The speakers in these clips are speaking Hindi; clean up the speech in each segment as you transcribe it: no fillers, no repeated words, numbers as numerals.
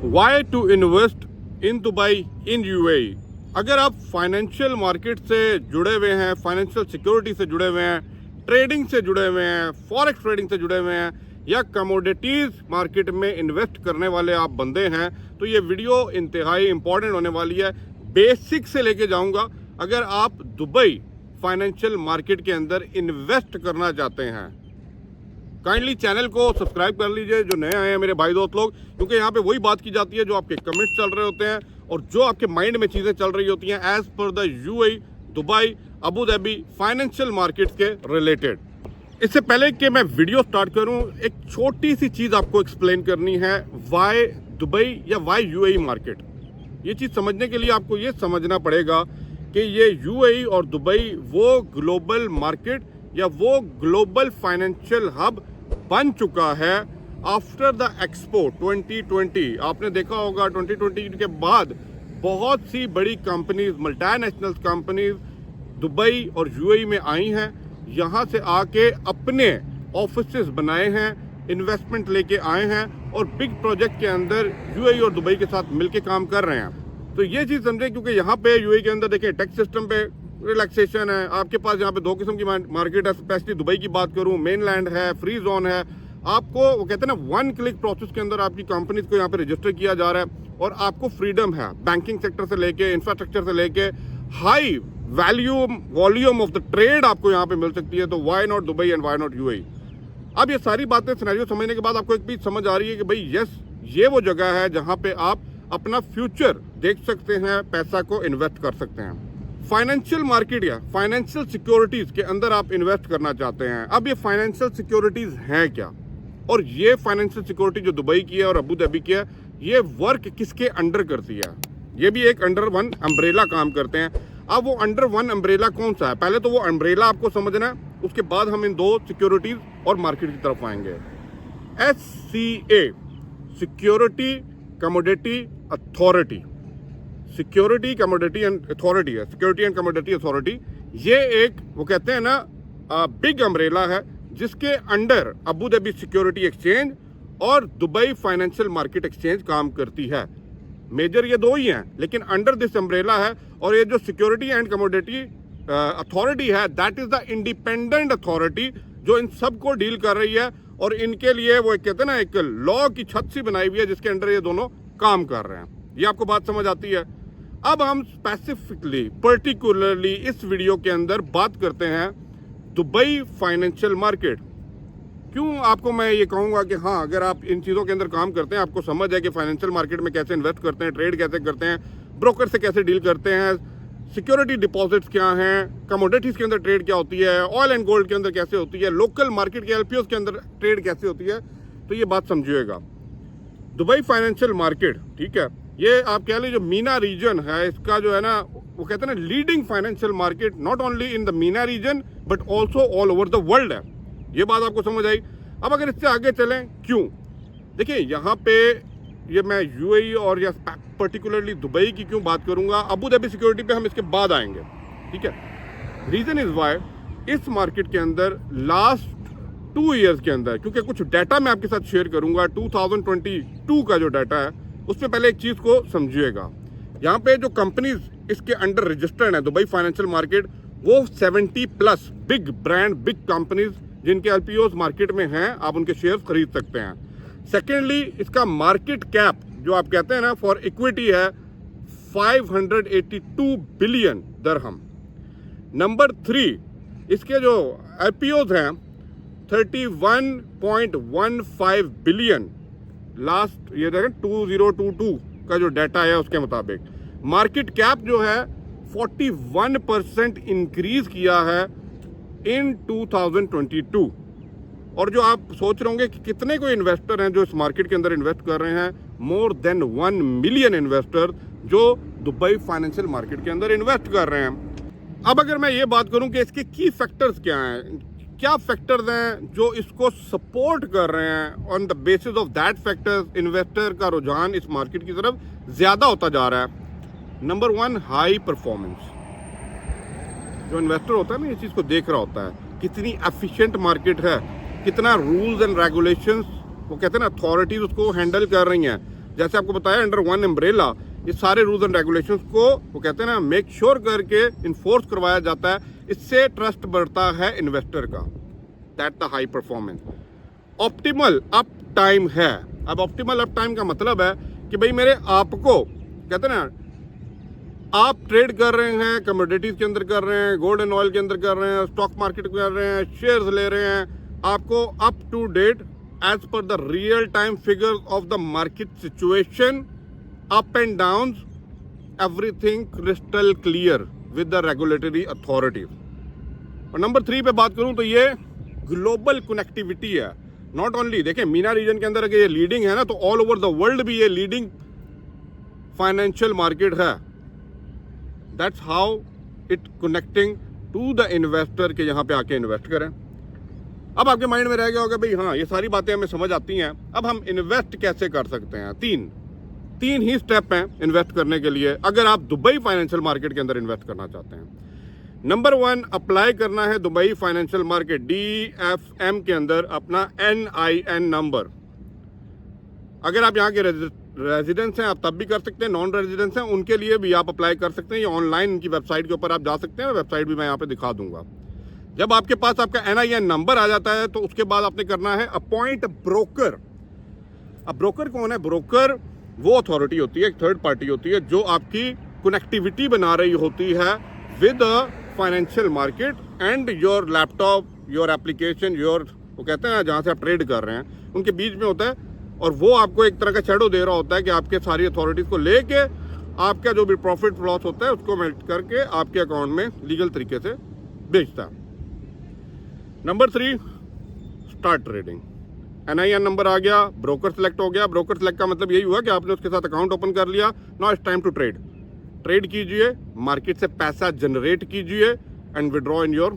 Y to invest in Dubai in UAE. अगर आप फाइनेंशियल मार्केट से जुड़े हुए हैं, फाइनेंशियल सिक्योरिटी से जुड़े हुए हैं, ट्रेडिंग से जुड़े हुए हैं, फॉरेक्स ट्रेडिंग से जुड़े हुए हैं या कमोडिटीज मार्केट में इन्वेस्ट करने वाले आप बंदे हैं, तो ये वीडियो इंतहाई इंपॉर्टेंट होने वाली है। बेसिक से लेके जाऊंगा। अगर आप दुबई फाइनेंशियल मार्केट के अंदर इन्वेस्ट करना चाहते हैं, काइंडली चैनल को सब्सक्राइब कर लीजिए जो नए आए हैं मेरे भाई दोस्त लोग, क्योंकि यहाँ पे वही बात की जाती है जो आपके कमेंट्स चल रहे होते हैं और जो आपके माइंड में चीज़ें चल रही होती हैं as per the UAE, Dubai, Abu Dhabi financial markets के रिलेटेड। इससे पहले कि मैं वीडियो स्टार्ट करूं, एक छोटी सी चीज़ आपको एक्सप्लेन करनी है। वाई दुबई या वाई यूएई मार्केट, ये चीज़ समझने के लिए आपको ये समझना पड़ेगा कि ये यूएई और दुबई वो ग्लोबल मार्केट या वो ग्लोबल फाइनेंशियल हब बन चुका है आफ्टर द एक्सपो 2020। आपने देखा होगा 2020 के बाद बहुत सी बड़ी कंपनीज, मल्टीनेशनल कंपनीज दुबई और यूएई में आई हैं, यहाँ से आके अपने ऑफिसेस बनाए हैं, इन्वेस्टमेंट लेके आए हैं और बिग प्रोजेक्ट के अंदर यूएई और दुबई के साथ मिलके काम कर रहे हैं। तो ये चीज़ समझें, क्योंकि यहाँ पे यूएई के अंदर देखें टैक्स सिस्टम पे रिलैक्सेशन है। आपके पास यहाँ पे दो किस्म की मार्केट है, स्पेशली दुबई की बात करूँ, मेनलैंड है, फ्री जोन है। आपको वो कहते हैं ना, वन क्लिक प्रोसेस के अंदर आपकी कंपनीज को यहाँ पे रजिस्टर किया जा रहा है और आपको फ्रीडम है बैंकिंग सेक्टर से लेके, इंफ्रास्ट्रक्चर से लेके, high volume of the trade आपको यहाँ पे मिल सकती है। तो why not Dubai and why not UAE. अब ये सारी बातें सिनेरियो समझने के बाद आपको एक चीज समझ आ रही है कि भाई यस, ये वो जगह है जहाँ पे आप अपना फ्यूचर देख सकते हैं, पैसा को इन्वेस्ट कर सकते हैं। फाइनेंशियल मार्केट या फाइनेंशियल सिक्योरिटीज के अंदर आप इन्वेस्ट करना चाहते हैं। अब ये फाइनेंशियल सिक्योरिटीज हैं क्या, और ये फाइनेंशियल सिक्योरिटी जो दुबई की है और अबू धाबी की है, ये वर्क किसके अंडर करती है? ये भी एक अंडर वन अम्ब्रेला काम करते हैं। अब वो अंडर वन अम्ब्रेला कौन सा है? पहले तो वो अम्ब्रेला आपको समझना है, उसके बाद हम इन दो सिक्योरिटीज और मार्केट की तरफ आएंगे। SCA, security commodity authority, security commodity and authority है, सिक्योरिटी एंड कमोडिटी अथॉरिटी। ये एक वो कहते हैं ना बिग अम्ब्रेला है जिसके under Abu Dhabi security exchange और दुबई फाइनेंशियल मार्केट एक्सचेंज काम करती है। मेजर ये दो ही हैं, लेकिन अंडर दिस अम्ब्रेला है। और ये जो सिक्योरिटी एंड कमोडिटी अथॉरिटी है, that is the independent authority जो इन सब को डील कर रही है और इनके लिए वो कहते हैं ना, एक लॉ की छत सी बनाई हुई है जिसके अंडर ये दोनों काम कर रहे हैं। ये आपको बात समझ आती है? अब हम स्पेसिफिकली पर्टिकुलरली इस वीडियो के अंदर बात करते हैं दुबई फाइनेंशियल मार्केट। क्यों आपको मैं ये कहूँगा कि हाँ, अगर आप इन चीज़ों के अंदर काम करते हैं, आपको समझ है कि फाइनेंशियल मार्केट में कैसे इन्वेस्ट करते हैं, ट्रेड कैसे करते हैं, ब्रोकर से कैसे डील करते हैं, सिक्योरिटी डिपॉजिट्स क्या हैं, कमोडिटीज़ के अंदर ट्रेड क्या होती है, ऑयल एंड गोल्ड के अंदर कैसे होती है, लोकल मार्केट के LPOs के अंदर ट्रेड कैसे होती है, तो ये बात समझिएगा। दुबई फाइनेंशियल मार्केट, ठीक है, ये आप कह लीजिए जो मीना रीजन है, इसका जो है ना, वो कहते हैं ना leading financial market not only in the MENA region but also all over the world है। ये बात आपको समझ आई? अब अगर इससे आगे चलें, क्यों? देखिए यहाँ पे ये मैं यूएई और या पर्टिकुलरली दुबई की क्यों बात करूंगा, अबू धाबी सिक्योरिटी पे हम इसके बाद आएंगे, ठीक है। रीजन इज वाई इस मार्केट के अंदर लास्ट 2 ईयर्स के अंदर, क्योंकि कुछ डाटा मैं आपके साथ शेयर करूंगा 2022 का जो डाटा है, उसमें पहले एक चीज को समझिएगा। यहाँ पे जो कंपनीज इसके अंडर रजिस्टर्ड है दुबई फाइनेंशियल मार्केट, वो 70+ बिग ब्रांड, बिग कंपनीज जिनके LPOs मार्केट में हैं, आप उनके शेयर्स खरीद सकते हैं। सेकेंडली, इसका मार्केट कैप जो आप कहते हैं ना फॉर इक्विटी है 582 बिलियन दरहम। नंबर 3, इसके जो LPOs हैं 31.15 बिलियन लास्ट ये देखें 2022 का जो डाटा है उसके मुताबिक। मार्केट कैप जो है 41% इंक्रीज किया है इन 2022। और जो आप सोच रहे होंगे कि कितने कोई इन्वेस्टर हैं जो इस मार्केट के अंदर इन्वेस्ट कर रहे हैं, मोर देन 1 मिलियन इन्वेस्टर जो दुबई फाइनेंशियल मार्केट के अंदर इन्वेस्ट कर रहे हैं। अब अगर मैं ये बात करूं कि इसके की फैक्टर्स क्या हैं, क्या फैक्टर्स हैं जो इसको सपोर्ट कर रहे हैं, on the basis of that factors investor का रुझान इस मार्केट की तरफ ज्यादा होता जा रहा है। Number 1, high performance. जो इन्वेस्टर होता है ना, ये चीज़ को देख रहा होता है, कितनी एफिशिएंट मार्केट है, कितना रूल्स एंड रेगुलेशंस वो कहते हैं ना अथॉरिटीज उसको हैंडल कर रही हैं। जैसे आपको बताया अंडर वन अम्ब्रेला ये सारे रूल्स एंड रेगुलेशंस को वो कहते हैं ना मेक श्योर करके इन्फोर्स करवाया जाता है। इससे ट्रस्ट बढ़ता है इन्वेस्टर का। That the high performance. Optimal up time है। अब ऑप्टिमल अप टाइम का मतलब है कि भाई मेरे आपको कहते हैं ना आप ट्रेड कर रहे हैं, कमोडिटीज के अंदर कर रहे हैं, गोल्ड एंड ऑयल के अंदर कर रहे हैं, स्टॉक मार्केट कर रहे हैं, शेयर्स ले रहे हैं, आपको up to date as per the real time figure of the market situation, up and down, everything crystal clear with the regulatory authority. और नंबर 3 पे बात करूं तो ये ग्लोबल कनेक्टिविटी है। नॉट ओनली देखें मीना रीजन के अंदर अगर ये लीडिंग है ना तो ऑल ओवर द वर्ल्ड भी ये लीडिंग फाइनेंशियल मार्केट है। That's how it connecting to the investor के यहाँ पे आके इन्वेस्ट करें। अब आपके माइंड में रह गया होगा भाई हाँ ये सारी बातें हमें समझ आती हैं, अब हम इन्वेस्ट कैसे कर सकते हैं। तीन ही स्टेप हैं इन्वेस्ट करने के लिए अगर आप दुबई फाइनेंशियल मार्केट के अंदर इन्वेस्ट करना चाहते हैं। नंबर 1 अप्लाई करना है दुबई फाइनेंशियल मार्केट DFM के अंदर अपना NIN नंबर। अगर आप यहाँ के रेजिडेंट्स हैं आप तब भी कर सकते हैं, नॉन रेजिडेंट्स हैं उनके लिए भी आप अप्लाई कर सकते हैं। ये ऑनलाइन इनकी वेबसाइट के ऊपर आप जा सकते हैं, वेबसाइट भी मैं यहाँ पे दिखा दूंगा। जब आपके पास आपका NIN नंबर आ जाता है तो उसके बाद आपने करना है अपॉइंट ब्रोकर। अब ब्रोकर कौन है? ब्रोकर वो अथॉरिटी होती है, एक थर्ड पार्टी होती है जो आपकी कनेक्टिविटी बना रही होती है with financial market and your laptop, your application, your वो कहते हैं जहाँ से आप ट्रेड कर रहे हैं उनके बीच में होता है। और वो आपको एक तरह का शैडो दे रहा होता है कि आपके सारी अथॉरिटीज़ को लेके आपका जो भी प्रॉफिट लॉस होता है उसको मेल्ट करके आपके अकाउंट में लीगल तरीके से बेचता है। Number 3 start trading. NIN number आ गया, ब्रोकर सेलेक्ट हो गया। ब्रोकर सेलेक्ट का मतलब यही हुआ कि आपने उसके साथ अकाउंट ओपन कर लिया। Now it's time to trade कीजिए, मार्केट से पैसा जनरेट कीजिए and withdraw in your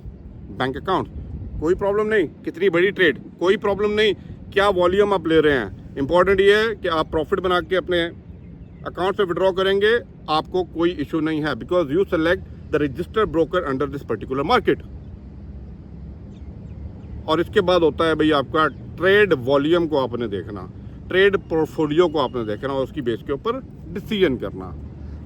bank account. कोई प्रॉब्लम नहीं, कितनी बड़ी ट्रेड कोई प्रॉब्लम नहीं, क्या वॉल्यूम आप ले रहे हैं। इंपॉर्टेंट ये है कि आप प्रॉफिट बना के अपने अकाउंट से विड्रॉ करेंगे, आपको कोई इशू नहीं है because you select the registered broker under this particular market. और इसके बाद होता है भाई आपका ट्रेड वॉल्यूम को आपने देखना, ट्रेड पोर्टफोलियो को आपने देखना और उसकी बेस के ऊपर डिसीजन करना।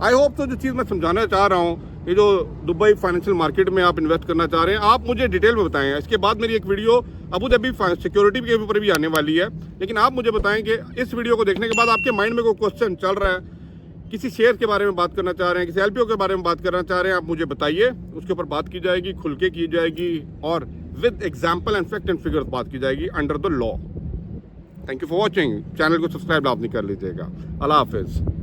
आई होप तो जो चीज़ मैं समझाना चाह रहा हूँ, ये जो दुबई फाइनेंशियल मार्केट में आप इन्वेस्ट करना चाह रहे हैं, आप मुझे डिटेल में बताएं। इसके बाद मेरी एक वीडियो अबू धाबी सिक्योरिटी के ऊपर भी आने वाली है, लेकिन आप मुझे बताएं कि इस वीडियो को देखने के बाद आपके माइंड में कोई क्वेश्चन चल रहा है, किसी शेयर के बारे में बात करना चाह रहे हैं, किसी LPO के बारे में बात करना चाह रहे हैं, आप मुझे बताइए। उसके ऊपर बात की जाएगी, खुल के की जाएगी और with example and fact and figures बात की जाएगी under the law. Thank you for watching. Channel को सब्सक्राइब आप नहीं कर लीजिएगा। अल्लाह हाफिज़।